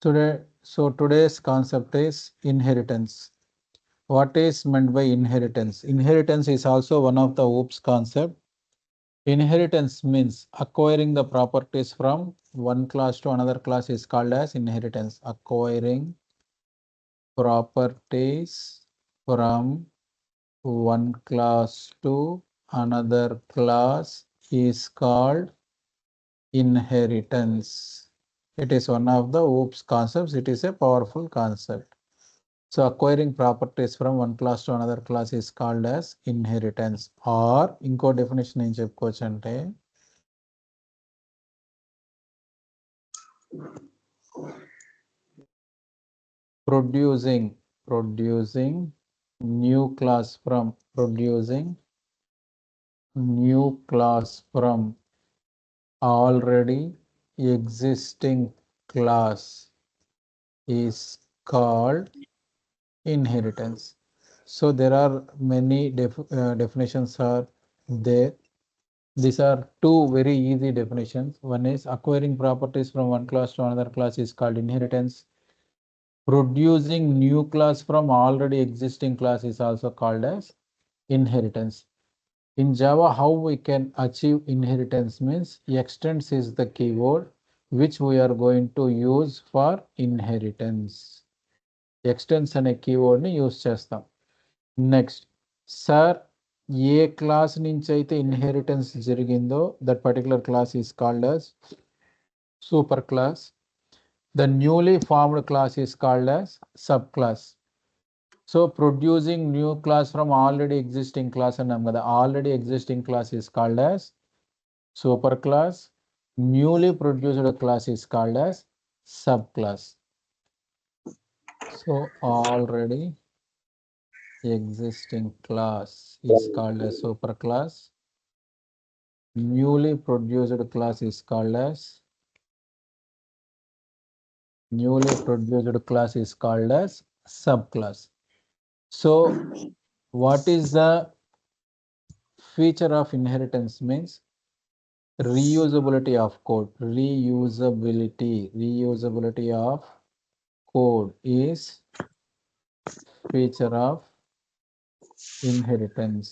Today's concept is inheritance. What is meant by inheritance? Inheritance is also one of the OOPS concept. Inheritance means acquiring the properties from one class to another class is called as inheritance. Acquiring properties from one class to another class is called inheritance. It is one of the OOPS concepts. It is a powerful concept. So acquiring properties from one class to another class is called as inheritance. Or ఇంకో definition ఏం చెప్పుకోవచ్చు అంటే producing new class from already existing class is called inheritance. So there are many definitions are there. These are two very easy definitions. One is acquiring properties from one class to another class is called inheritance. Producing new class from already existing class is also called as inheritance. In Java, how we can achieve inheritance means extends is the keyword which we are going to use for inheritance. Extends అనే keyword ని use చేస్తాం. Next sir ఏ class నుంచి అయితే inheritance జరిగిందో that particular class is called as super class. The newly formed class is called as subclass. So producing new class from already existing class అన్నాం కదా, already existing class is called as superclass. Newly produced class is called as subclass. So already existing class is called as superclass. Newly produced class is called as subclass. So what is the feature of inheritance means reusability of code. Reusability of code is feature of inheritance.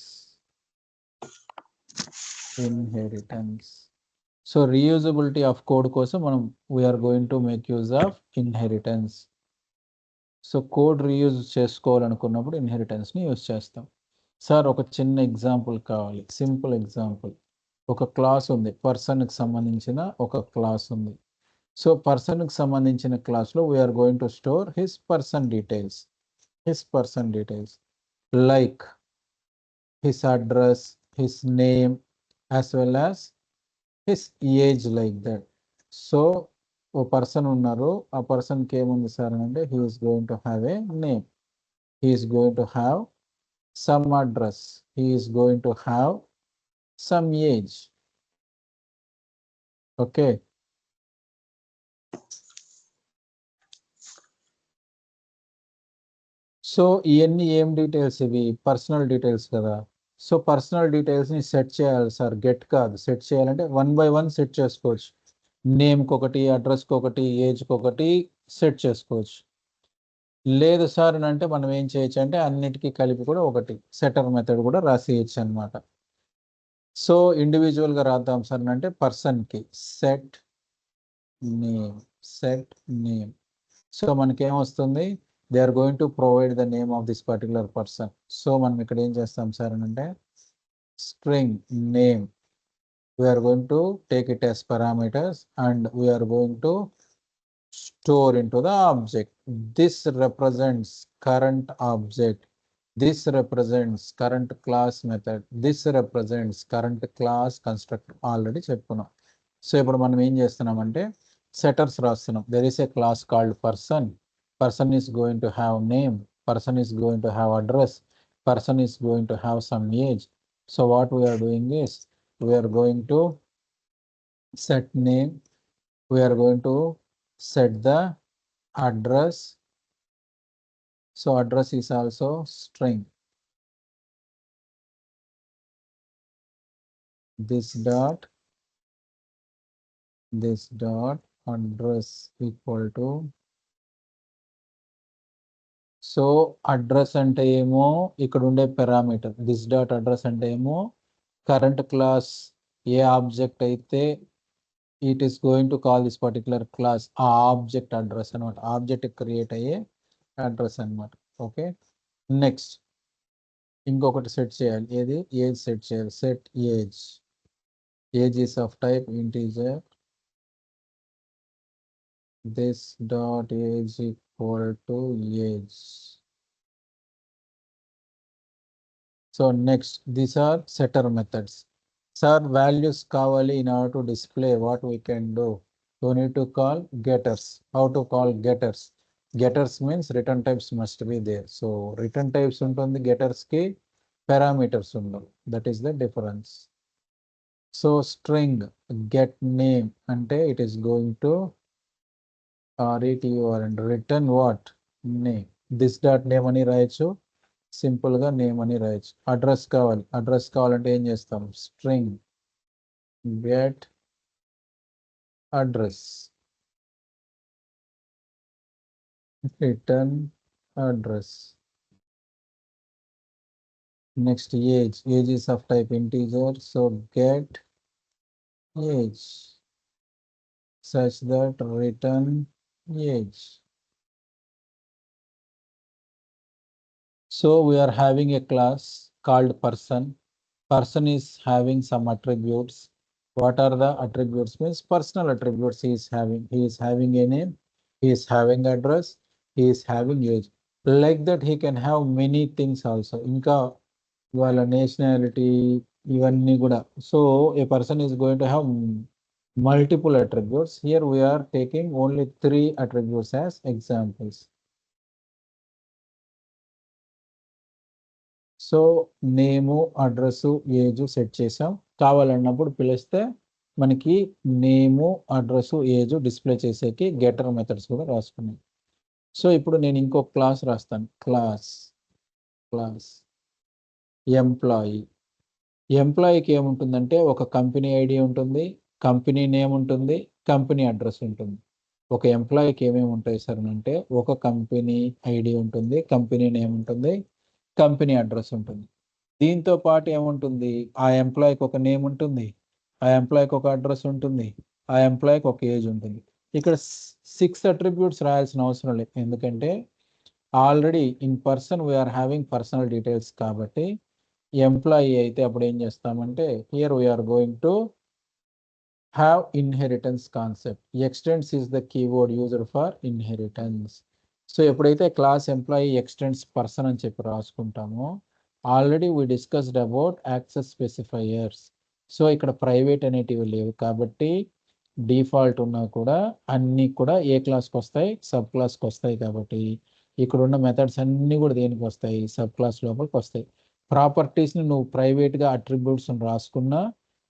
So reusability of code కోసం మనం we are going to make use of inheritance. So code reuse చేసుకోవాలనుకున్నప్పుడు inheritance ని use చేస్తాం. Sir ఒక చిన్న example కావాలి, simple example. ఒక class ఉంది, పర్సన్కి సంబంధించిన ఒక క్లాస్ ఉంది. సో పర్సన్కి సంబంధించిన క్లాస్లో we are going to store his person details like his address, his name as well as his age, like that. So ఓ పర్సన్ ఉన్నారు, ఆ పర్సన్కి ఏముంది సార్ అంటే he is going to have a name, he is going to have some address, he is going to have some age. Okay, so ఇవన్నీ ఏం details? ఇవి personal details కదా. సో పర్సనల్ డీటెయిల్స్ని సెట్ చేయాలి సార్, గెట్ కాదు. Set చేయాలంటే 1 by 1 set చేసుకోవచ్చు. నేమ్కి ఒకటి, అడ్రస్కి ఒకటి, ఏజ్కి ఒకటి సెట్ చేసుకోవచ్చు. లేదు సార్ అని అంటే మనం ఏం చేయొచ్చు అంటే అన్నిటికీ కలిపి కూడా ఒకటి సెటర్ మెథడ్ కూడా రాసేయచ్చు అనమాట. సో ఇండివిజువల్గా రాద్దాం సార్ అంటే పర్సన్కి సెట్ నేమ్. సో మనకేమొస్తుంది, they are going to provide the name of this particular person. So మనం ఇక్కడ ఏం చేస్తాం సార్ అని అంటే string name, we are going to take it as parameters and we are going to store into the object. This represents current object, this represents current class method, this represents current class construct. Already చెప్పుకున్నాం. So ఇప్పుడు మనం ఏం చేస్తున్నామంటే setters రాస్తున్నాం. there is a class called person is going to have name, person is going to have address, person is going to have some age. So what we are doing is we are going to set name, we are going to set the address. So address is also string. This dot address equal to so address అంటే ఏమో ఇక్కడ ఉండే parameter, this dot address అంటే ఏమో current class ఏ object అయితే it is going to call this particular class, ఆ object address అనమాట, object create అయ్యే అడ్రస్ అనమాట. ఓకే, నెక్స్ట్ ఇంకొకటి సెట్ చేయాలి, ఏది ఏజ్ సెట్ చేయాలి. Set age, age is of type integer, this dot age equal to age. So next, these are setter methods. Sir, values kavali in order to display, what we can do? We need to call getters. How to call getters? Getters means return types must be there. So return types untundi, getters ki parameters undu. That is the difference. So string get name ante it is going to retur and return what? Name. This dot name ani రాయొచ్చు, simple గా name అని రాయొచ్చు. Address కావాలి, address కావాలంటే ఏం చేస్తాం? String get address, return address. Next age, age is of type integer, so get age such that return age. So we are having a class called person. Person is having some attributes. What are the attributes? Means personal attributes he is having. He is having a name, he is having address, he is having age. Like that he can have many things also. Inka వాళ్ళ nationality ఇవన్నీ కూడా. So a person is going to have multiple attributes. Here we are taking only 3 attributes as examples. So name, address, age set చేసాం. కావాలన్నప్పుడు పిలిస్తే మనకి నేము, address, age display చేసేకి getter methods కూడా రాసుకున్నాం. సో ఇప్పుడు నేను ఇంకొక క్లాస్ రాస్తాను, క్లాస్ ఎంప్లాయీ. ఎంప్లాయీకి ఏముంటుందంటే ఒక కంపెనీ ఐడి ఉంటుంది, కంపెనీ నేమ్ ఉంటుంది, కంపెనీ అడ్రస్ ఉంటుంది. ఒక ఎంప్లాయీకి ఏమేమి ఉంటాయి సార్ అంటే ఒక కంపెనీ ఐడి ఉంటుంది, కంపెనీ నేమ్ ఉంటుంది, కంపెనీ అడ్రస్ ఉంటుంది. దీంతో పాటు ఏముంటుంది, ఆ ఎంప్లాయీకి ఒక నేమ్ ఉంటుంది, ఆ ఎంప్లాయీకి ఒక అడ్రస్ ఉంటుంది, ఆ ఎంప్లాయీకి ఒక ఏజ్ ఉంటుంది. ఇక్కడ 6 అట్రిబ్యూట్స్ రాయాల్సిన అవసరం లేదు, ఎందుకంటే already in person we are having personal details కాబట్టి. ఎంప్లాయీ అయితే అప్పుడు ఏం చేస్తామంటే here we are going to have inheritance concept. Extends is the keyword used for inheritance. So ఎప్పుడైతే క్లాస్ ఎంప్లాయీ ఎక్స్టెండ్స్ పర్సన్ అని చెప్పి రాసుకుంటామో, already we discussed about access specifiers. So ఇక్కడ ప్రైవేట్ అనేటివి లేవు కాబట్టి డిఫాల్ట్ ఉన్నా కూడా అన్నీ కూడా ఏ క్లాస్కి వస్తాయి? సబ్ క్లాస్కి వస్తాయి. కాబట్టి ఇక్కడ ఉన్న మెథడ్స్ అన్నీ కూడా దేనికి వస్తాయి? సబ్ క్లాస్ లోపలికి వస్తాయి. ప్రాపర్టీస్ని నువ్వు ప్రైవేట్గా అట్రిబ్యూట్స్ రాసుకున్నా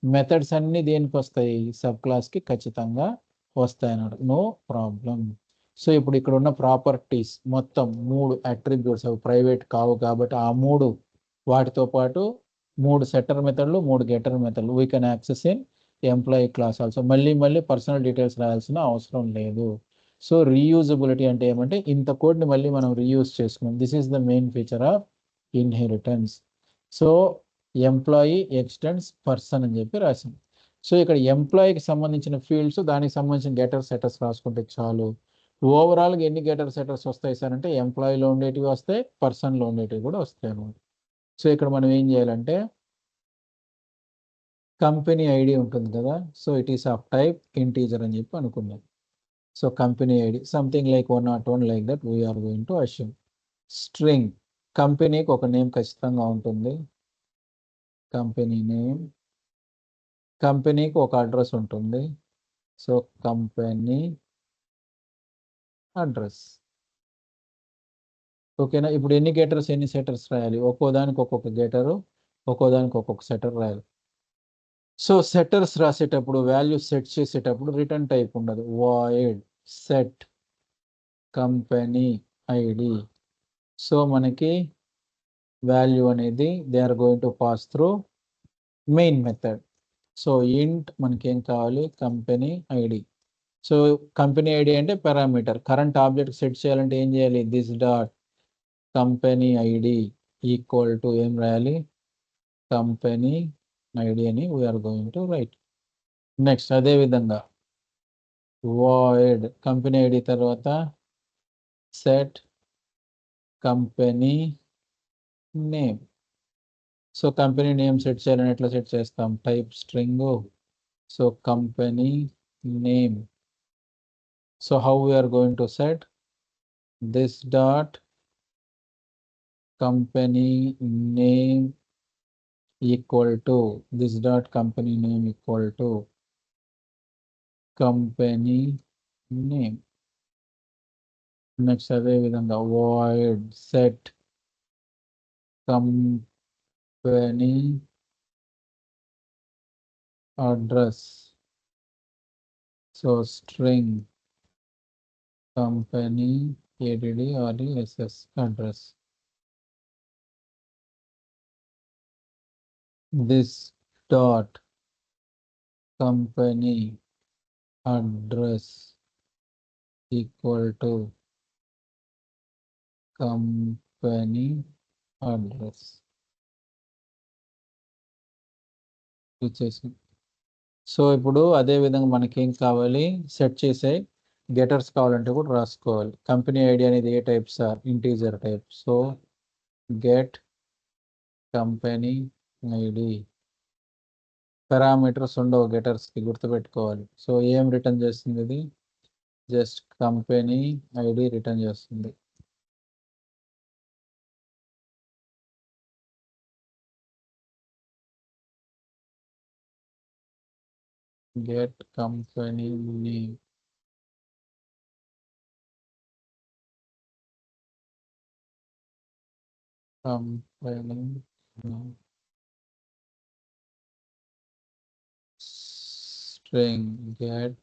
మెథడ్స్ అన్నీ దేనికి వస్తాయి? సబ్ క్లాస్కి ఖచ్చితంగా వస్తాయి అన్నాడు, నో ప్రాబ్లం. సో ఇప్పుడు ఇక్కడ ఉన్న ప్రాపర్టీస్ మొత్తం 3 అట్రిబ్యూట్స్, అవి ప్రైవేట్ కావు కాబట్టి ఆ 3 వాటితో పాటు 3 సెటర్ మెథడ్లు, 3 గెటర్ మెథడ్లు we can access in employee class also. మళ్ళీ పర్సనల్ డీటెయిల్స్ రాయాల్సిన అవసరం లేదు. సో రీయూజబిలిటీ అంటే ఏమంటే ఇంత కోడ్ని మళ్ళీ మనం రీయూజ్ చేసుకున్నాం. This is the main feature of inheritance. So employee extends person అని చెప్పి రాసాం. సో ఇక్కడ ఎంప్లాయీకి సంబంధించిన ఫీల్డ్స్, దానికి సంబంధించిన గెటర్ సెటర్స్ రాసుకుంటే చాలు. ఓవరాల్గా ఎన్ని గెటర్ సెటర్స్ వస్తాయి సార్ అంటే ఎంప్లాయీలో ఉండేటివి వస్తాయి, పర్సన్లో ఉండేటివి కూడా వస్తాయి అన్నమాట. సో ఇక్కడ మనం ఏం చేయాలంటే కంపెనీ ఐడి ఉంటుంది కదా, so it is of type integer అని చెప్పి అనుకున్నాం. So company ID something like 101 like that we are going to assume. String, కంపెనీకి ఒక నేమ్ ఖచ్చితంగా ఉంటుంది, కంపెనీ నేమ్. కంపెనీకి ఒక అడ్రస్ ఉంటుంది, సో కంపెనీ అడ్రస్. ఓకేనా? ఇప్పుడు ఎన్ని గెటర్స్, ఎన్ని సెటర్స్ రాయాలి? ఒక్కో దానికి ఒక్కొక్క గెటరు, ఒక్కో దానికి ఒక్కొక్క సెటర్ రాయాలి. సో సెటర్స్ రాసేటప్పుడు, వాల్యూ సెట్ చేసేటప్పుడు రిటర్న్ టైప్ ఉండదు, void set company ID. So మనకి వాల్యూ అనేది they are going to pass through main method. So int మనకి ఏం కావాలి? Company ID. So company ID అంటే పారామీటర్. కరెంట్ ఆబ్జెక్ట్ సెట్ చేయాలంటే ఏం చేయాలి? This dot company ID equal to ఏం రాయాలి, కంపెనీ ఐడి అని we are going to write. Next అదే విధంగా వాయిడ్ కంపెనీ ఐడి తర్వాత set company name. So company name set చేయాలని ఎట్లా సెట్ చేస్తాం, type string. So company name. So how we are going to set this dot company name equal to this dot company name equal to company name. Next అదే విధంగా void set company address. So string company address address. This dot company address equal to company address. ఇచ్చేసి so ఇప్పుడు అదే విధంగా మనకి ఏం కావాలి, set చేసే గెటర్స్ కావాలంటే కూడా రాసుకోవాలి. కంపెనీ ఐడి అనేది ఏ type sir, integer type. So get company ID. Parameters ఉండవు గెటర్స్కి, గుర్తుపెట్టుకోవాలి. సో ఏం రిటర్న్ చేస్తుంది ఇది, జస్ట్ కంపెనీ ఐడి రిటర్న్ చేస్తుంది. Get company name. Company string get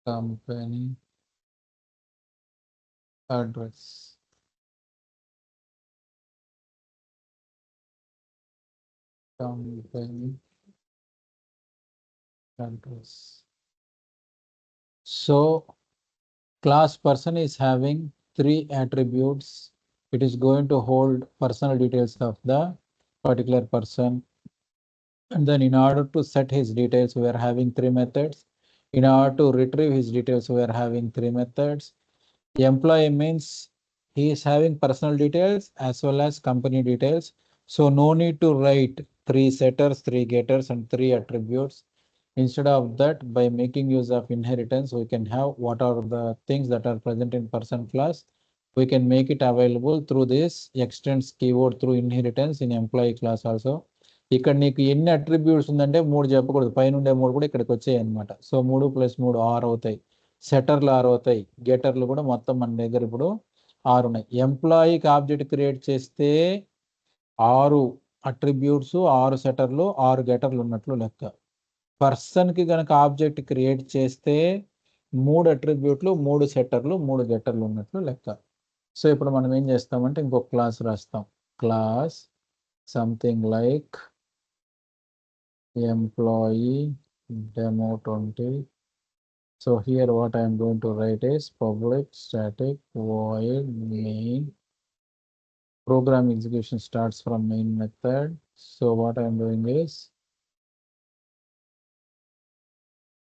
company address. Company address. So class person is having 3 attributes. It is going to hold personal details of the particular person. And then in order to set his details, we are having 3 methods. In order to retrieve his details, we are having 3 methods. Employee means he is having personal details as well as company details. So no need to write 3 setters, 3 getters, and 3 attributes. Instead of that, by making use of inheritance, we can have what are the things that are present in person class. We can make it available through this extends keyword through inheritance in employee class also. ఇక్కడ నీకు ఎన్ని attributes ఉందంటే 3 చెప్పకూడదు, పైన ఉండే 3 కూడా ఇక్కడికి వచ్చాయి అనమాట. సో 3 + 3 6 అవుతాయి. సెటర్లు 6 అవుతాయి, గెటర్లు కూడా మొత్తం మన దగ్గర ఇప్పుడు 6 ఉన్నాయి. ఎంప్లాయీకి ఆబ్జెక్ట్ క్రియేట్ చేస్తే 6 అట్రిబ్యూట్స్, 6 సెటర్లు, 6 గెటర్లు ఉన్నట్లు లెక్క. పర్సన్కి కనుక ఆబ్జెక్ట్ క్రియేట్ చేస్తే 3 అట్రిబ్యూట్లు, 3 సెటర్లు, 3 గెటర్లు ఉన్నట్లు లెక్క. సో ఇప్పుడు మనం ఏం చేస్తామంటే ఇంకొక క్లాస్ రాస్తాం. Class something like employee demo 20. So here what I am going to write is public static void main. Program execution starts from main method. So what I am doing is,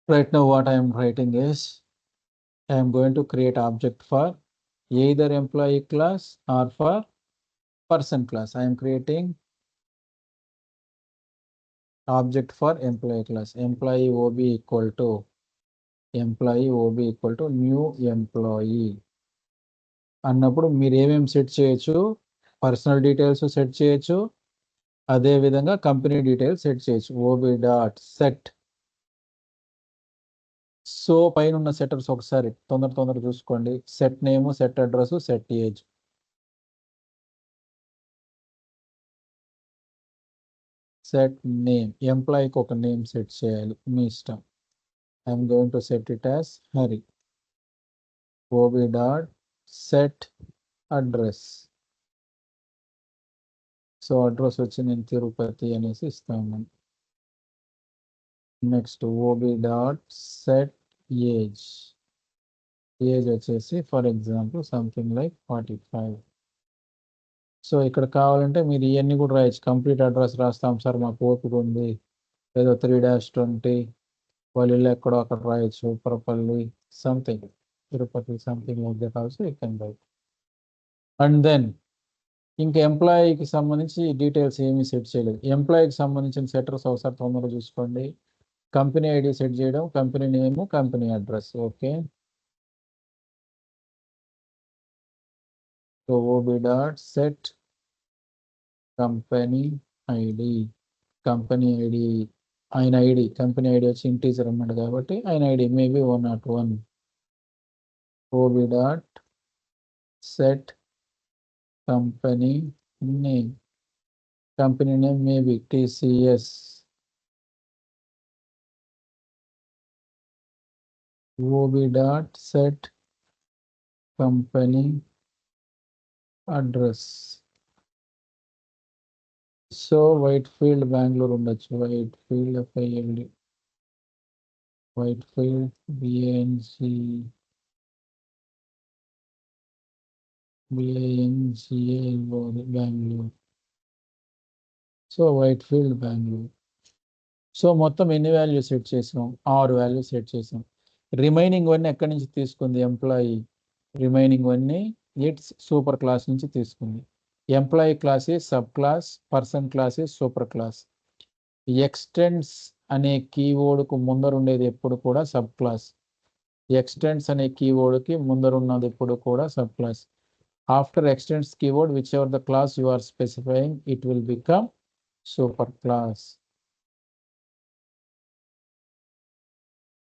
right now what I am writing is, I am going to create object for either employee class or for person class. I am creating object for employee class. Employee OB equal to new employee అన్నప్పుడు మీరు ఏమేమి set చేయొచ్చు, personal details set చేయొచ్చు, అదే విధంగా company details set చేయొచ్చు. Ob dot set. So పైన ఉన్న సెటర్స్ ఒకసారి తొందర చూసుకోండి. Set name, set address, set age. Set name, ఎంప్లాయీకి ఒక నేమ్ సెట్ చేయాలి, మీ ఇష్టం. I'm going to set it as Hari. Ob dot set address. So address వచ్చి నేను తిరుపతి అనేసి ఇస్తాను. Next ob dot set age. Age వచ్చేసి for example something like 45. So ఇక్కడ కావాలంటే మీరు ఇవన్నీ కూడా రాయొచ్చు. కంప్లీట్ అడ్రస్ రాస్తాం సార్ మాకు ఓపిక ఉంది, ఏదో 3-20 వాళ్ళ ఇల్లు ఎక్కడో అక్కడ రాయొచ్చు, Upparapalli something, Tirupati something like that also you can write. And then ఇంకా ఎంప్లాయీకి సంబంధించి డీటెయిల్స్ ఏమీ సెట్ చేయలేదు. ఎంప్లాయీకి సంబంధించిన సెటర్స్ ఒకసారి తొందరగా చూసుకోండి. కంపెనీ ఐడి సెట్ చేయడం, company name, company address. Okay, so ob dot set company ID. Company ID, ఆయన ఐడి, కంపెనీ ఐడి వచ్చి ఇంటీజర్ అన్నాడు కాబట్టి ఆయన ID maybe 101. Ob dot set company name, company name maybe TCS. Ob dot set company address. So Whitefield Bengaluru ఉండొచ్చు, Whitefield FILD, Whitefield BNG Bengaluru. So Whitefield Bengaluru. So మొత్తం ఎన్ని values set చేసాం? 6 values set చేసాం. రిమైనింగ్ వన్ ఎక్కడి నుంచి తీసుకుంది ఎంప్లాయీ? రిమైనింగ్ వన్ని ఇట్స్ సూపర్ క్లాస్ నుంచి తీసుకుంది. Employee class is sub class, person class is super class. Extends అనే కీవర్డ్కు ముందర ఉండేది ఎప్పుడు కూడా సబ్ క్లాస్. ఎక్స్టెండ్స్ అనే కీవర్డ్కి ముందర ఉన్నది ఎప్పుడు కూడా sub class. After extends keyword whichever the class you are specifying it will become super class.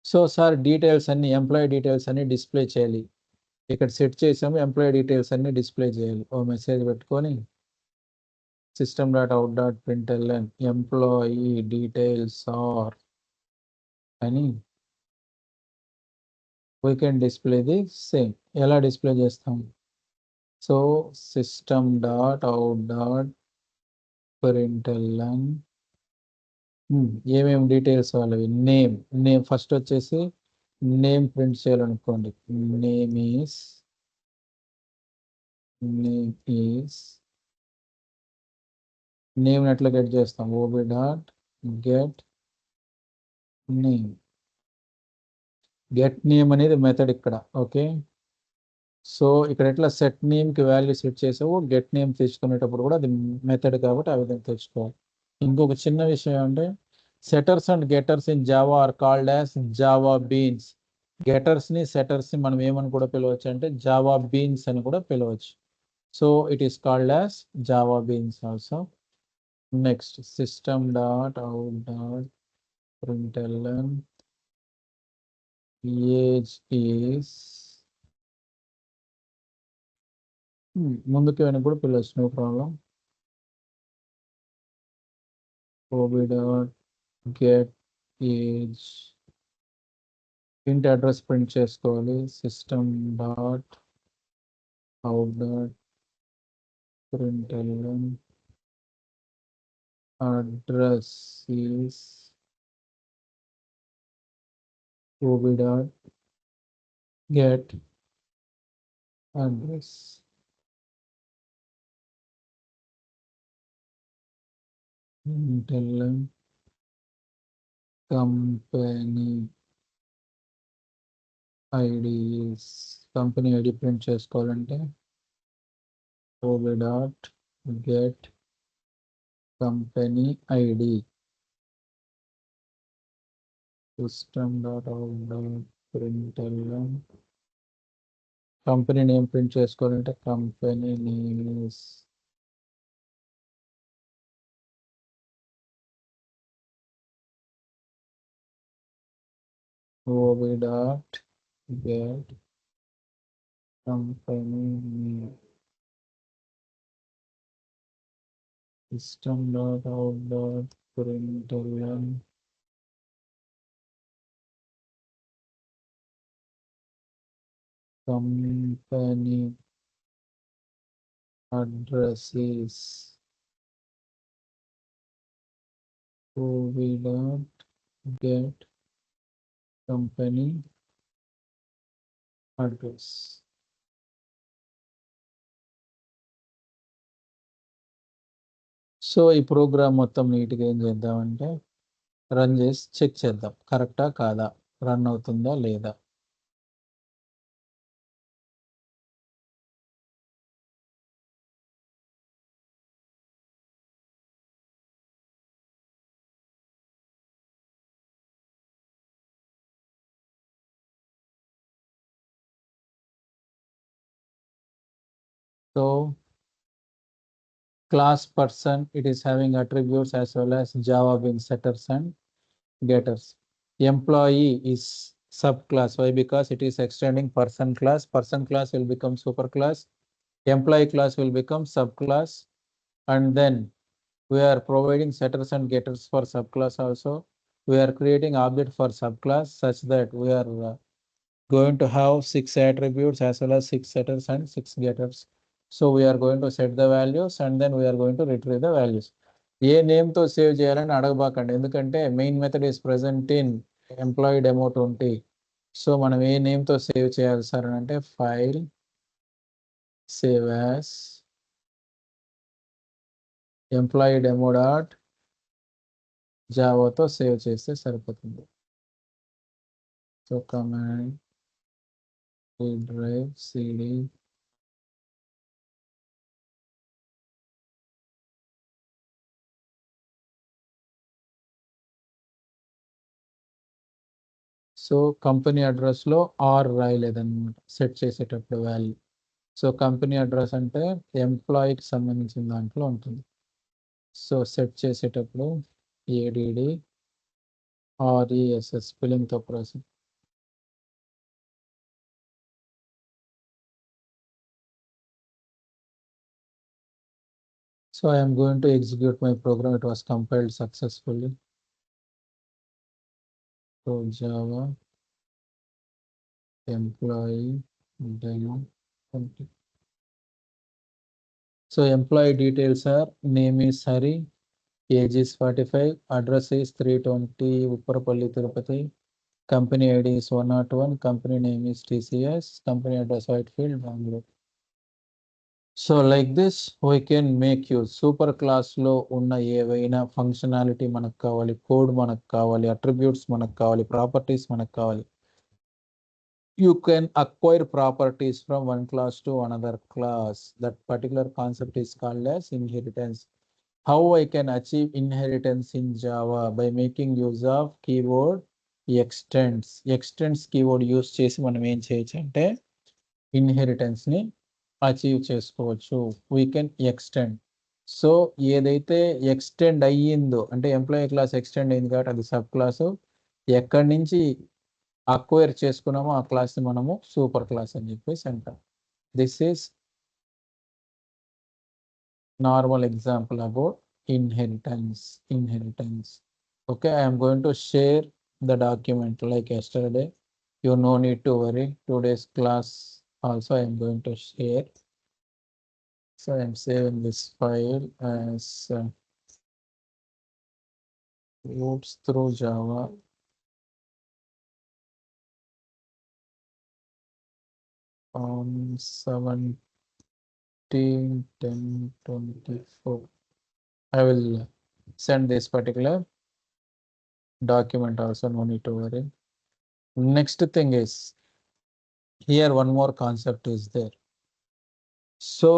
So sir details అన్ని, ఎంప్లాయీ డీటెయిల్స్ అన్ని డిస్ప్లే చేయాలి. ఇక్కడ సెట్ చేసాము, ఎంప్లాయీ డీటెయిల్స్ అన్ని డిస్ప్లే చేయాలి. ఓ మెసేజ్ పెట్టుకొని system.out.println ఎంప్లాయీ డీటెయిల్స్ ఆర్ అని we can display the same. ఎలా డిస్ప్లే చేస్తాం? సో system.out.println ఏమేమి డీటెయిల్స్ వాళ్ళవి. నేమ్ ఫస్ట్ వచ్చేసి నేమ్ ప్రింట్ చేయాలనుకోండి. నేమ్ ఈస్ నేమ్ ఎట్లా గెట్ చేస్తాం? Ob dot get name. Get name అనేది మెథడ్ ఇక్కడ. ఓకే, సో ఇక్కడ ఎట్లా సెట్ నేమ్కి వాల్యూ సెట్ చేసావు, గెట్ నేమ్ తెచ్చుకునేటప్పుడు కూడా అది మెథడ్ కాబట్టి ఆ విధంగా తెచ్చుకోవాలి. ఇంకొక చిన్న విషయం అంటే setters and getters in Java are called as Java beans. గెటర్స్ని సెటర్స్ని మనం ఏమని కూడా పిలవచ్చు అంటే జావా బీన్స్ అని కూడా పిలవచ్చు. So it is called as Java beans also. Next system.out.println age is, ముందుకు వెనక కూడా పిలవచ్చు, no problem. Ob dot get age, ఇంటి అడ్రస్ ప్రింట్ చేసుకోవాలి. system.out.println address is ob dot get address. println company ID, company ID print చేసుకోవాలంటే ob dot get company ID. system.out.println company name print చేసుకోవాలంటే company name is ob dot get company name. system.out.println company address is ob dot get company address. So ఈ programme మొత్తం నీట్గా ఏం చేద్దామంటే run చేసి check చేద్దాం, కరెక్టా కాదా, రన్ అవుతుందా లేదా. So class person, it is having attributes as well as Java being setters and getters. Employee is subclass. Why? Because it is extending person class. Person class will become superclass. Employee class will become subclass. And then we are providing setters and getters for subclass also. We are creating object for subclass such that we are going to have 6 attributes as well as 6 setters and 6 getters. So we are going to set the values and then we are going to retrieve the values. ఏ నేమ్తో save చేయాలని అడగబాకండి, ఎందుకంటే main method is present in employee demo 20. So మనం ఏ నేమ్తో save చేయాలి sir అని అంటే file save as employee demo dot జావాతో సేవ్ చేస్తే సరిపోతుంది. So command drive CD so company అడ్రస్లో ఆర్ రాయలేదన్నమాట సెట్ చేసేటప్పుడు వాల్యూ. సో కంపెనీ అడ్రస్ అంటే ఎంప్లాయీకి సంబంధించిన దాంట్లో ఉంటుంది. సో సెట్ చేసేటప్పుడు ఏడిడి ఆర్ఈఎస్ఎస్ స్పెల్లింగ్తో process. So I am going to execute my program. It was compiled successfully. So Java employee demo. So employee details are name is Hari, age is 45, address is 320 Upparapalli Tirupati, company ID is 101, company name is TCS, company address Whitefield, Bangalore. So like this we can make use super క్లాస్లో ఉన్న ఏవైనా functionality మనకు కావాలి, code మనకు కావాలి, attributes మనకు కావాలి, properties మనకు కావాలి. You can acquire properties from one class to another class. That particular concept is called as inheritance. How I can achieve inheritance in Java? By making use of keyword extends. Extends keyword use చేసి మనం ఏం చేయొచ్చు అంటే inheritance ని achieve చేసుకోవచ్చు. We can extend. So ఏదైతే extend అయ్యిందో అంటే ఎంప్లాయీ క్లాస్ ఎక్స్టెండ్ అయింది కాబట్టి అది సబ్ క్లాసు. ఎక్కడి నుంచి అక్వైర్ చేసుకున్నామో ఆ క్లాస్ని మనము సూపర్ క్లాస్ అని చెప్పేసి అంటాం. This is normal example about inheritance. Okay, I am going to share the document like yesterday. You no need to worry. Today's class also I am going to share. So I am saving this file as roots through Java. On 17/10/24. I will send this particular document also, no need to worry. Next thing is, here one more concept is there. So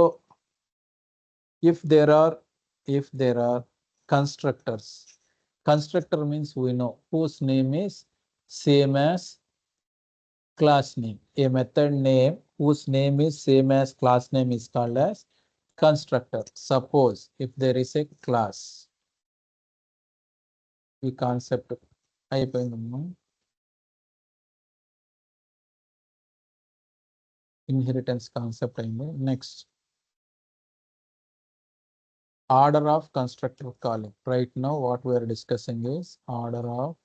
if there are constructors, constructor means we know whose name is same as class name. A method name whose name is same as class name is called as constructor. Suppose if there is a class, ఈ concept అయిపోయిందమ్మా. Inheritance concept అయింది. Next order of constructor calling. Right now what we are discussing is order of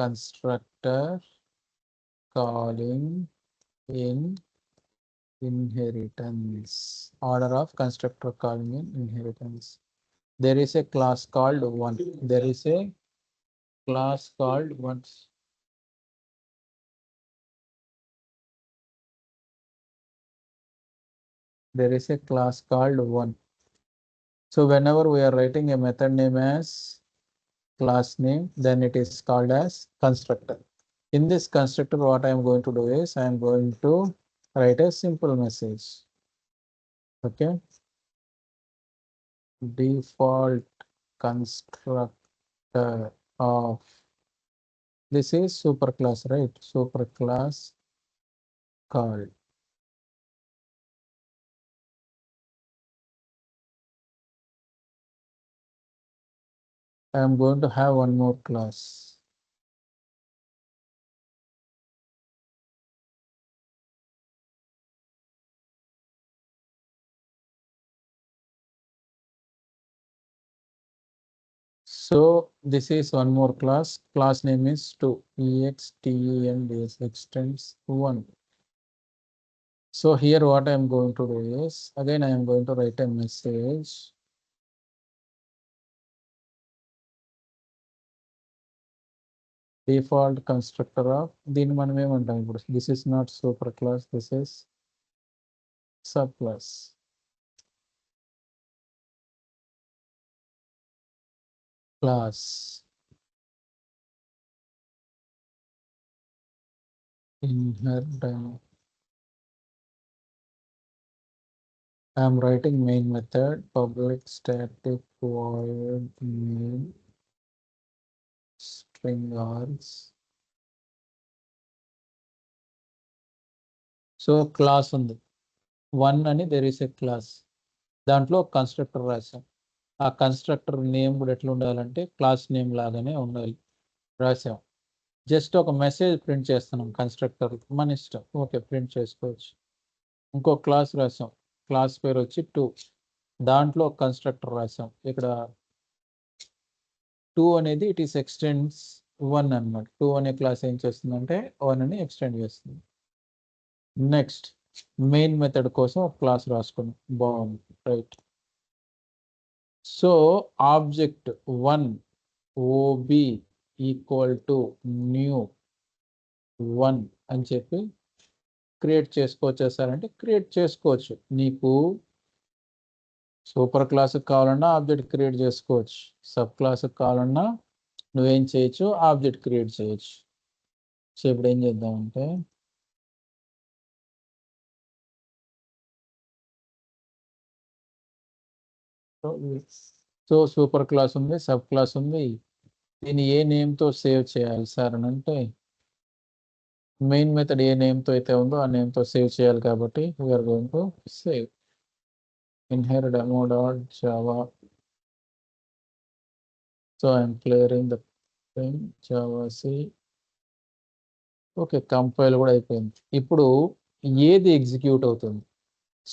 constructor calling in inheritance. Order of constructor calling in inheritance. There is a class called one. There is a class called once. there is a class called one. So whenever we are writing a method name as class name, then it is called as constructor. In this constructor, what I am going to do is I am going to write a simple message. Okay. Default constructor of this is superclass, right? Superclass called. I am going to have one more class. So this is one more class. Class name is 2. EXTENDS extends 1. So here what I am going to do is, again I am going to write a message. Default constructor of దీన్ని మనం ఏమంటాం ఇప్పుడు? This is not super class, this is subclass. Class inherit. I am writing main method public static void main string args. So class ఉంది 1 అని there is a class. దాంట్లో constructor రాసాం. ఆ constructor name కూడా ఎట్లా ఉండాలంటే క్లాస్ నేమ్ లాగానే ఉండాలి. రాసాం. జస్ట్ ఒక మెసేజ్ ప్రింట్ చేస్తున్నాం కన్స్ట్రక్టర్, మన ఇష్టం. ఓకే, ప్రింట్ చేసుకోవచ్చు. ఇంకో క్లాస్ రాసాం, క్లాస్ పేరు వచ్చి 2. దాంట్లో కన్స్ట్రక్టర్ రాసాం. ఇక్కడ 2 అనేది ఇట్ ఈస్ ఎక్స్టెండ్స్ 1 అనమాట. 2 అనే క్లాస్ ఏం చేస్తుందంటే 1 అని ఎక్స్టెండ్ చేస్తుంది. నెక్స్ట్ మెయిన్ మెథడ్ కోసం ఒక క్లాస్ రాసుకున్నాం. బాగుంది, right. So object 1 OB equal to new 1 అని చెప్పి క్రియేట్ చేసుకోవచ్చు సార్ అంటే క్రియేట్ చేసుకోవచ్చు. నీకు సూపర్ క్లాస్కి కావాలన్నా ఆబ్జెక్ట్ క్రియేట్ చేసుకోవచ్చు, సబ్ క్లాస్కి కావాలన్నా నువ్వేం చేయొచ్చు, ఆబ్జెక్ట్ క్రియేట్ చేయొచ్చు. సో ఇప్పుడు ఏం చేద్దామంటే సో సూపర్ క్లాస్ ఉంది, సబ్ క్లాస్ ఉంది. దీన్ని ఏ నేమ్తో సేవ్ చేయాలి సార్ అని అంటే మెయిన్ మెథడ్ ఏ నేమ్తో అయితే ఉందో ఆ నేమ్తో సేవ్ చేయాలి. కాబట్టి we are going to save inherit demo.java. So I'm clearing the thing java c. Okay, compile కూడా అయిపోయింది. ఇప్పుడు ఏది ఎగ్జిక్యూట్ అవుతుంది?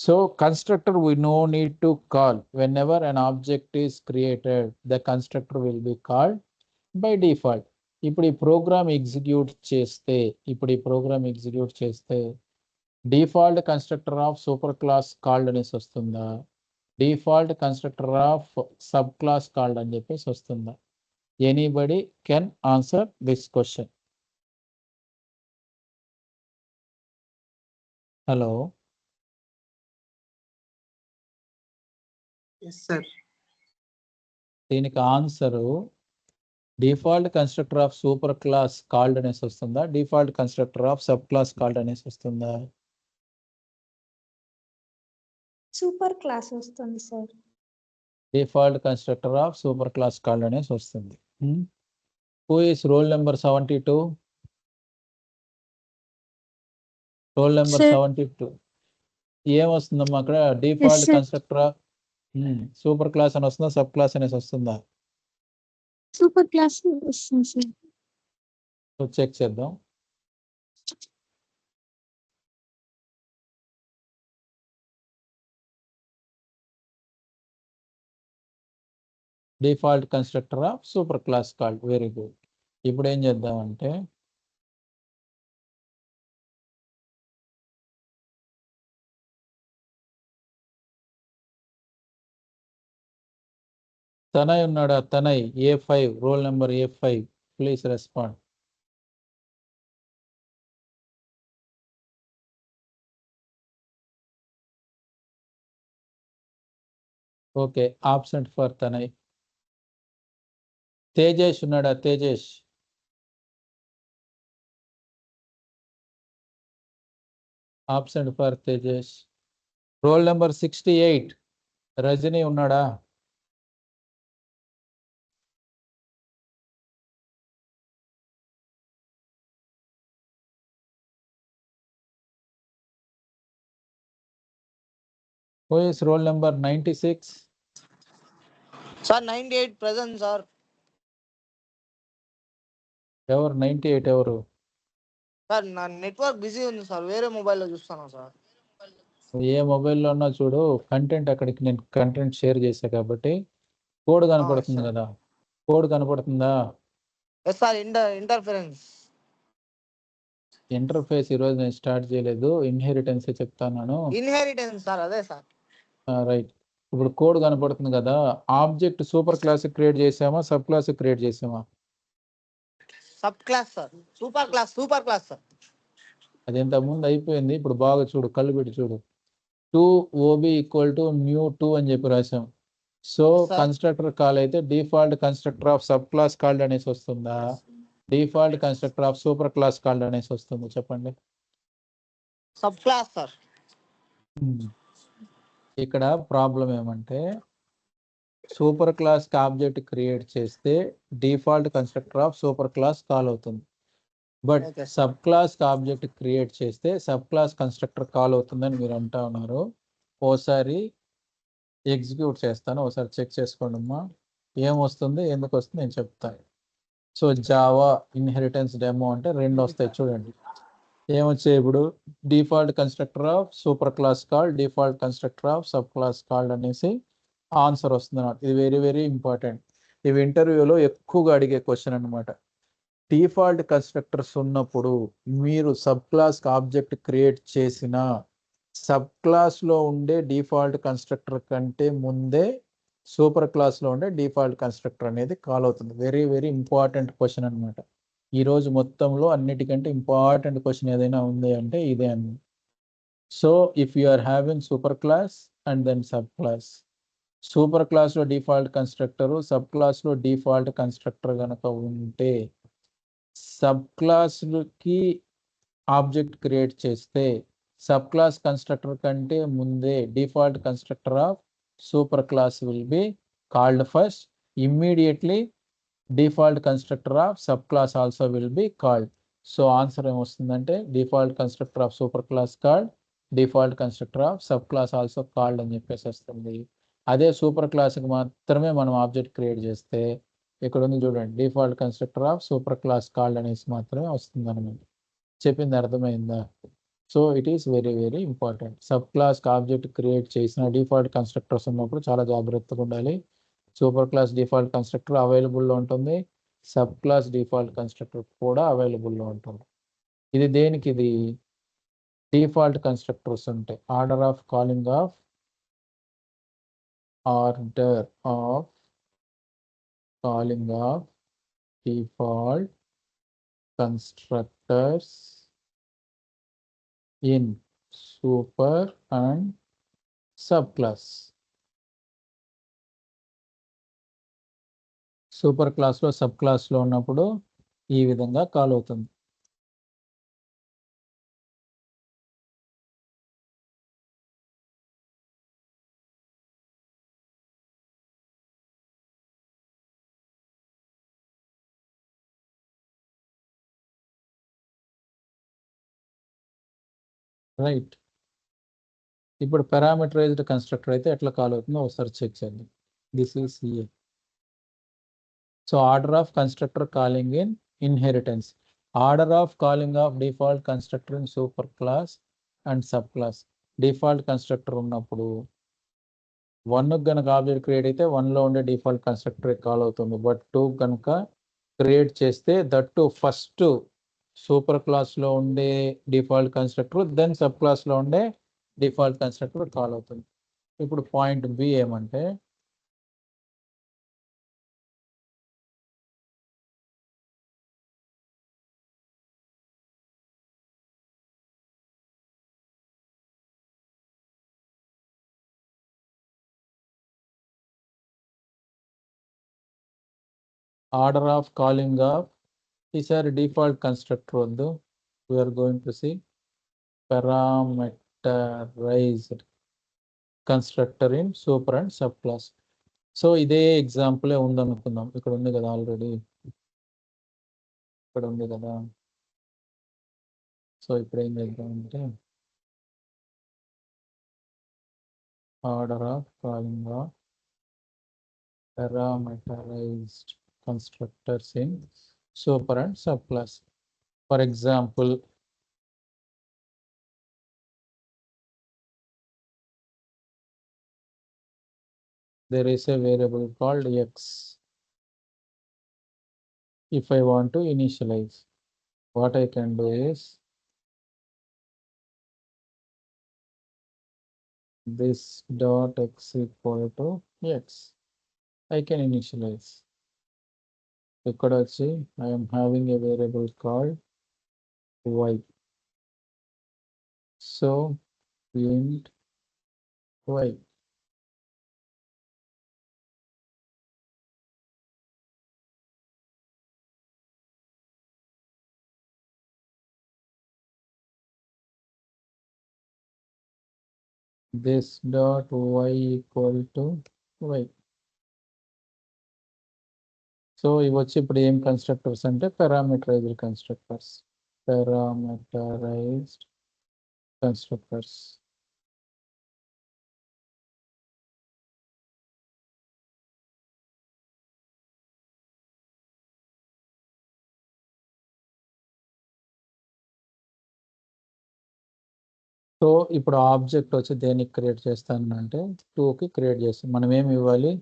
So constructor we no need to call whenever an object is created, the constructor will be called by default. ఇప్పుడు ఈ program execute చేస్తే default constructor of super class called అనేసి వస్తుందా, default constructor of sub class called అని చెప్పేసి వస్తుందా? Anybody can answer this question. Hello, దీనికి answer default constructor of super class called అనేసి వస్తుందా, default constructor of sub class called అనేసి వస్తుందా? సూపర్ క్లాస్ వస్తుంది sir. Default constructor of super class called అనేసి వస్తుంది. Who is roll number 72? Roll number 72 ఏమొస్తుందమ్మా అక్కడ? Default constructor of super class అని వస్తుందా, సబ్ క్లాస్ అనేసి వస్తుందా? సూపర్ క్లాస్ వస్తుంది సార్. సో చెక్ చేద్దాం. Default constructor of super class called. Very good. ఇప్పుడు ఏం చేద్దామంటే తనయ్ ఉన్నాడా? Tanay A5, roll number A5, please respond. Okay, absent for Tanay. Tejesh ఉన్నాడా? Tejesh. Absent for Tejesh. Roll number 68 Rajani ఉన్నాడా? Who is roll number 96? Sir 98 present sir. ఎవరు 98? ఎవరు? Sir నా నెట్వర్క్ బిజీ ఉంది సార్, వేరే మొబైల్లో చూస్తాను సార్. ఏ మొబైల్లో ఉన్నా చూడు, కంటెంట్ అక్కడికి నేను కంటెంట్ షేర్ చేశా కాబట్టి కోడ్ కనపడుతుంది కదా. కోడ్ కనపడుతుందా? Yes sir. ఇంటర్ఫరెన్స్ ఇంటర్ఫేస్ ఈరోజు నేను స్టార్ట్ చేయలేదు, ఇన్హెరిటెన్స్ చెప్తాను. ఇన్హెరిటెన్స్ సార్, అదే సార్. రైట్. ఇప్పుడు కోడ్ కనపడుతుంది కదా. ఆబ్జెక్ట్ సూపర్ క్లాస్ క్రియేట్ చేసామా, సబ్ క్లాస్ క్రియేట్ చేసామా? Sub class sir. Super class sir. అది ఇంతకు ముందు అయిపోయింది. ఇప్పుడు బాగా చూడు, కళ్ళు పెట్టి చూడు. 2 OB ఈక్వల్ టు న్యూ 2 అని చెప్పి రాసాం. సో కన్స్ట్రక్టర్ కాల్ అయితే default constructor of sub class called అనేసి వస్తుందా, default constructor of super class called అనేసి వస్తుంది? చెప్పండి. Sub class sir. ఇక్కడ ప్రాబ్లం ఏమంటే సూపర్ క్లాస్ ఆబ్జెక్ట్ క్రియేట్ చేస్తే default constructor of super class call అవుతుంది. But sub class object create చేస్తే సబ్ క్లాస్ కన్స్ట్రక్టర్ కాల్ అవుతుందని మీరు అంటా ఉన్నారు. ఓసారి ఎగ్జిక్యూట్ చేస్తాను, ఒకసారి చెక్ చేసుకోండి అమ్మా. ఏమొస్తుంది, ఎందుకు వస్తుంది నేను చెప్తాను. సో జావా ఇన్హెరిటెన్స్ డెమో అంటే 2 వస్తాయి చూడండి. ఏమొచ్చాయి ఇప్పుడు? Default constructor of super class call, default constructor of sub class called అనేసి ఆన్సర్ వస్తుంది అన్నమాట. ఇది వెరీ వెరీ ఇంపార్టెంట్. ఇవి ఇంటర్వ్యూలో ఎక్కువగా అడిగే క్వశ్చన్ అనమాట. డిఫాల్ట్ కన్స్ట్రక్టర్స్ ఉన్నప్పుడు మీరు సబ్ క్లాస్ ఆబ్జెక్ట్ క్రియేట్ చేసిన సబ్ క్లాస్లో ఉండే డిఫాల్ట్ కన్స్ట్రక్టర్ కంటే ముందే సూపర్ క్లాస్లో ఉండే డిఫాల్ట్ కన్స్ట్రక్టర్ అనేది కాల్ అవుతుంది. వెరీ వెరీ ఇంపార్టెంట్ క్వశ్చన్ అనమాట. ఈరోజు మొత్తంలో అన్నిటికంటే ఇంపార్టెంట్ క్వశ్చన్ ఏదైనా ఉంది అంటే ఇదే అన్నమాట. So if you are having super class and then sub class, super క్లాస్లో డిఫాల్ట్ కన్స్ట్రక్టరు, సబ్ క్లాస్లో డిఫాల్ట్ కన్స్ట్రక్టర్ కనుక ఉంటే సబ్ క్లాస్కి ఆబ్జెక్ట్ క్రియేట్ చేస్తే సబ్ క్లాస్ కన్స్ట్రక్టర్ కంటే ముందే default constructor of super class will be called first. Immediately default constructor of sub class also will be called. So answer ఏమొస్తుందంటే default constructor of super class called, default constructor of sub class also called అని చెప్పేసి వస్తుంది. అదే super క్లాస్కి మాత్రమే మనం object create చేస్తే ఇక్కడ ఉంది చూడండి, default constructor of super class called అనేసి మాత్రమే వస్తుంది అనమాట. చెప్పింది అర్థమైందా? So it is very very important. Sub class object create చేసిన డిఫాల్ట్ కన్స్ట్రక్టర్స్ ఉన్నప్పుడు చాలా జాగ్రత్తగా ఉండాలి. సూపర్ క్లాస్ డిఫాల్ట్ కన్స్ట్రక్టర్ అవైలబుల్లో ఉంటుంది, సబ్ క్లాస్ డిఫాల్ట్ కన్స్ట్రక్టర్ కూడా అవైలబుల్లో ఉంటుంది. ఇది దేనికి? ఇది డిఫాల్ట్ కన్స్ట్రక్టర్స్ ఉంటాయి. Order of calling of default constructors in super and sub class. Super క్లాస్లో సబ్ క్లాస్లో ఉన్నప్పుడు ఈ విధంగా కాల్ అవుతుంది. రైట్. ఇప్పుడు పారామీటరైజ్డ్ కన్స్ట్రక్టర్ అయితే ఎట్లా కాల్ అవుతుందో ఒకసారి చెక్ చేద్దాం. This is a. So order of constructor calling in inheritance. Order of calling of default constructor in super class and sub class. Default constructor ఉన్నప్పుడు 1 కనుక ఆబ్జెక్ట్ క్రియేట్ అయితే 1లో ఉండే డిఫాల్ట్ కన్స్ట్రక్టర్ కాల్ అవుతుంది. But 2 కనుక create చేస్తే that first super క్లాస్లో ఉండే default constructor, then sub క్లాస్లో ఉండే డిఫాల్ట్ కన్స్ట్రక్టర్ కాల్ అవుతుంది. ఇప్పుడు పాయింట్ బి ఏమంటే Order of calling of ఈసారి డిఫాల్ట్ కన్స్ట్రక్టర్ వద్దు. We are going to see parameterized constructor in super and subclass. So ఇదే ఎగ్జాంపులే ఉందనుకుందాం. ఇక్కడ ఉంది కదా ఆల్రెడీ, ఇక్కడ ఉంది కదా. సో ఇప్పుడు ఏం చేద్దామంటే order of calling of parameterized constructors in super and subclass. For example, there is a variable called x. If I want to initialize, what I can do is this dot x equal to x. I can initialize. ఇక్కడ వచ్చి I am having a variable called y. So int y. This dot y equal to y. So ఇవి వచ్చి ఇప్పుడు ఏం constructors అంటే parameterised constructors. Parameterised constructors. So ఇప్పుడు object వచ్చి దేనికి క్రియేట్ చేస్తాను అంటే 2కి క్రియేట్ చేస్తాం. మనం ఏమి ఇవ్వాలి,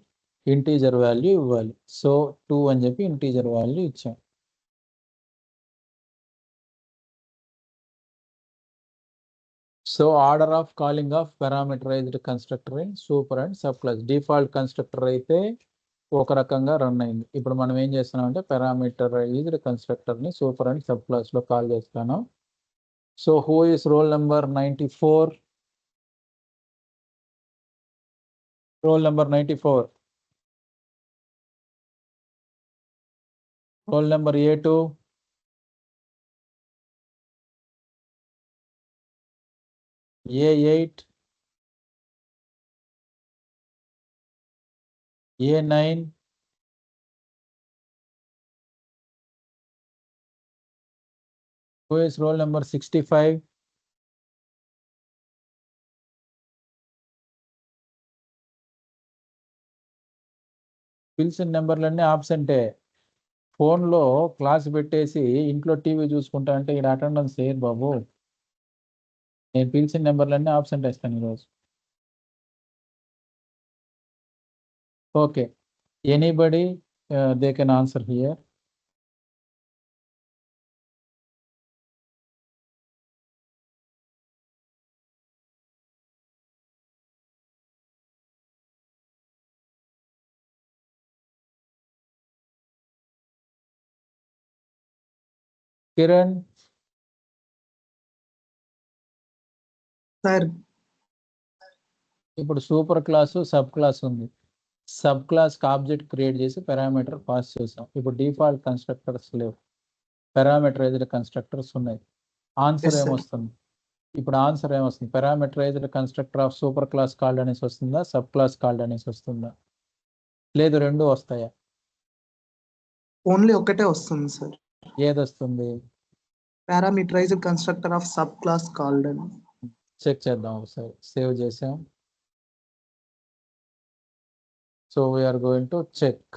ఇంటీజర్ వాల్యూ ఇవ్వాలి. సో 2 అని చెప్పి ఇంటీజర్ వాల్యూ ఇచ్చాం. So order of calling of parameterised constructor in super and sub class. Default constructor అయితే ఒక రకంగా రన్ అయింది. ఇప్పుడు మనం ఏం చేస్తున్నాం అంటే పారామీటరైజ్డ్ కన్స్ట్రక్టర్ని సూపర్ అండ్ సబ్ క్లాస్లో కాల్ చేస్తాను. So who is roll number 94? Roll number 94. Roll number A2. A8. A9. Who is roll number 65? పిలిచిన నెంబర్లన్నీ ఆబ్సెంటే. ఫోన్లో క్లాస్ పెట్టేసి ఇంట్లో టీవీ చూసుకుంటా అంటే ఇక్కడ అటెండెన్స్ చేయరు బాబు. నేను పిలిచిన నెంబర్లన్నీ ఆబ్సెంట్ వేస్తాను ఈరోజు. Okay, anybody they can answer here. Kiran sir, ఇప్పుడు సూపర్ క్లాసు సబ్ క్లాస్ ఉంది. సబ్ క్లాస్కి ఆబ్జెక్ట్ క్రియేట్ చేసి పారామీటర్ పాస్ చేసాం. ఇప్పుడు డిఫాల్ట్ కన్స్ట్రక్టర్స్ లేవు, పారామీటరైజ్డ్ కన్స్ట్రక్టర్స్ ఉన్నాయి. Answer Yes, sir. ఏమొస్తుంది? ఇప్పుడు ఆన్సర్ ఏమొస్తుంది? Parameterised constructor of super class called అనేసి వస్తుందా, సబ్ క్లాస్ కాల్డ్ అనేసి వస్తుందా? లేదు, రెండు వస్తాయా? ఓన్లీ ఒకటే వస్తుంది సార్. ఏది వస్తుంది? Parameterized constructor of sub class called అని. చెక్ చేద్దాం ఒకసారి. సేవ్ చేసాం. So we are going to check.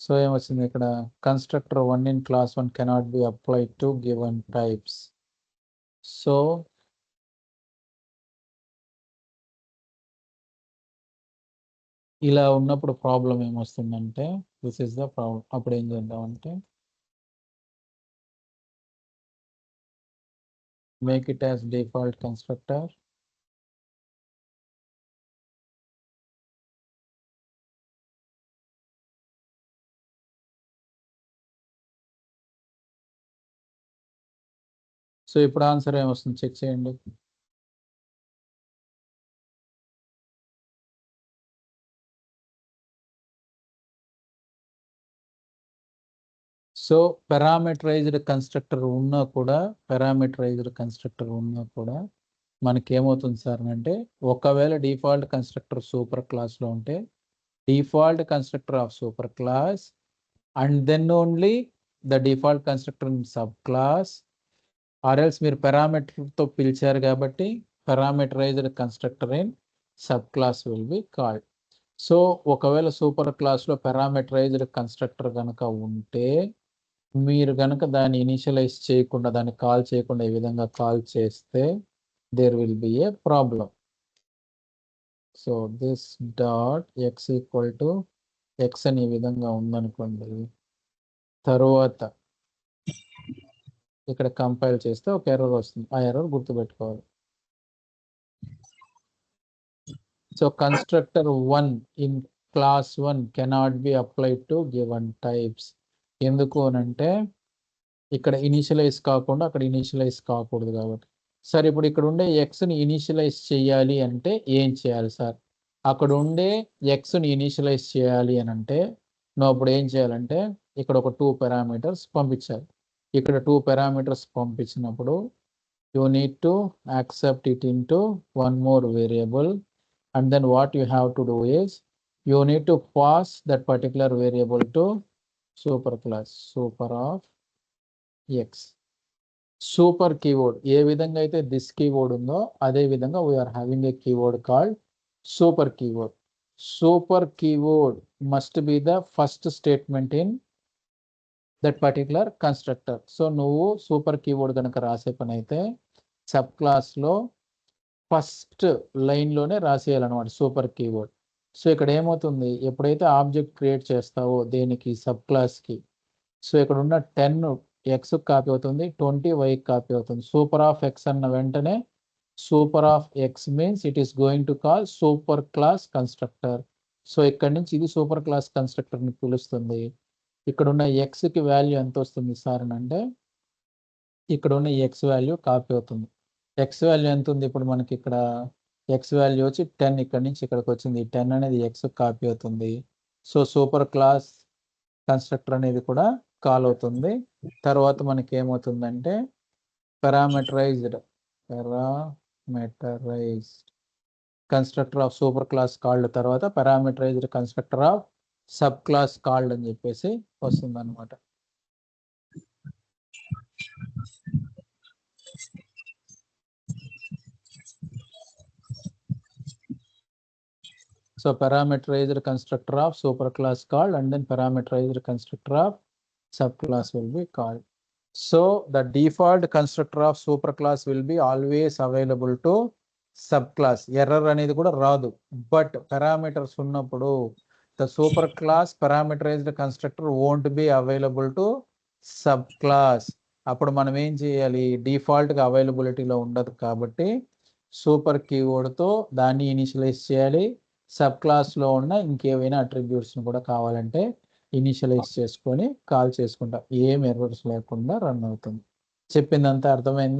So ఏమొచ్చింది ఇక్కడ? Constructor 1 in class 1 cannot be applied to given types. So ఇలా ఉన్నప్పుడు ప్రాబ్లం ఏమొస్తుందంటే, దిస్ ఇస్ ద ప్రాబ్లం. అప్పుడు ఏం చేద్దామంటే make it as default constructor. So ఇప్పుడు ఆన్సర్ ఏమొస్తుంది చెక్ చేయండి. సో పారామీటరైజ్డ్ కన్స్ట్రక్టర్ ఉన్నా కూడా మనకేమవుతుంది సార్ అంటే ఒకవేళ డిఫాల్ట్ కన్స్ట్రక్టర్ సూపర్ క్లాస్లో ఉంటే default constructor of super class and then only the default constructor in sub class or else మీరు పారామీటర్తో పిలిచారు కాబట్టి parameterized constructor in sub class will be called. So ఒకవేళ సూపర్ క్లాస్లో పారామీటరైజ్డ్ కన్స్ట్రక్టర్ కనుక ఉంటే మీరు కనుక దాన్ని ఇనిషియలైజ్ చేయకుండా దాన్ని కాల్ చేయకుండా ఈ విధంగా కాల్ చేస్తే there will be a problem. So this dot x equal to x అని ఈ విధంగా ఉందనుకోండి, తర్వాత ఇక్కడ కంపైల్ చేస్తే ఒక ఎర్రర్ వస్తుంది. ఆ ఎర్రర్ గుర్తుపెట్టుకోవాలి. So constructor 1 in class 1 cannot be applied to given types. ఎందుకు అనంటే ఇక్కడ ఇనిషియలైజ్ కాకుండా అక్కడ ఇనిషియలైజ్ కాకూడదు కాబట్టి. సార్ ఇప్పుడు ఇక్కడ ఉండే ఎక్స్ని ఇనిషియలైజ్ చేయాలి అంటే ఏం చేయాలి సార్? అక్కడ ఉండే ఎక్స్ని ఇనిషియలైజ్ చేయాలి అని అంటే నువ్వు అప్పుడు ఏం చేయాలంటే ఇక్కడ ఒక 2 పారామీటర్స్ పంపించాలి. ఇక్కడ 2 పారామీటర్స్ పంపించినప్పుడు you need to accept it into one more variable and then what you have to do is you need to pass that particular variable to super class super of x. Super keyword ఏ విధంగా అయితే this keyword ఉందో అదే విధంగా we are having a keyword called super keyword. Super keyword must be the first statement in that particular constructor. So నువ్వు super keyword కనుక రాసే పని అయితే సబ్ క్లాస్లో ఫస్ట్ లైన్లోనే రాసేయాలన్నమాట సూపర్ కీవర్డ్. సో ఇక్కడ ఏమవుతుంది, ఎప్పుడైతే ఆబ్జెక్ట్ క్రియేట్ చేస్తావో దేనికి సబ్ క్లాస్కి, సో ఇక్కడ ఉన్న 10 ఎక్స్ కాపీ అవుతుంది, 20 వైకి కాపీ అవుతుంది. సూపర్ ఆఫ్ ఎక్స్ అన్న వెంటనే super of X means it is going to call super class constructor. So ఇక్కడ నుంచి ఇది సూపర్ క్లాస్ కన్స్ట్రక్టర్ని పిలుస్తుంది. ఇక్కడ ఉన్న ఎక్స్కి వాల్యూ ఎంత వస్తుంది సార్ అని అంటే ఇక్కడ ఉన్న ఎక్స్ వాల్యూ కాపీ అవుతుంది. ఎక్స్ వాల్యూ ఎంత ఉంది ఇప్పుడు మనకి ఇక్కడ ఎక్స్ వాల్యూ వచ్చి 10, ఇక్కడ నుంచి ఇక్కడికి వచ్చింది. 10 అనేది ఎక్స్ కాపీ అవుతుంది. సో సూపర్ క్లాస్ కన్స్ట్రక్టర్ అనేది కూడా కాల్ అవుతుంది. తర్వాత మనకి ఏమవుతుందంటే parameterized constructor of super class called తర్వాత parameterized constructor of sub class called అని చెప్పేసి వస్తుంది అనమాట. So parameterized constructor of superclass called and then parameterized constructor of subclass will be called. So the default constructor of superclass will be always available to subclass. Error అనేది కూడా రాదు. But parameters ఉన్నప్పుడు the superclass parameterized constructor won't be available to subclass. అప్పుడు మనం ఏం చేయాలి, డిఫాల్ట్గా అవైలబిలిటీలో ఉండదు కాబట్టి సూపర్ కీవర్డ్తో దాన్ని ఇనిషియలైజ్ చేయాలి. సబ్ క్లాస్లో ఉన్న ఇంకేవైనా అట్రిబ్యూట్స్ని కూడా కావాలంటే ఇనిషియలైజ్ చేసుకొని కాల్ చేసుకుంటా ఏం ఎర్రర్స్ లేకుండా రన్ అవుతుంది. చెప్పిందంతా అర్థమైంది.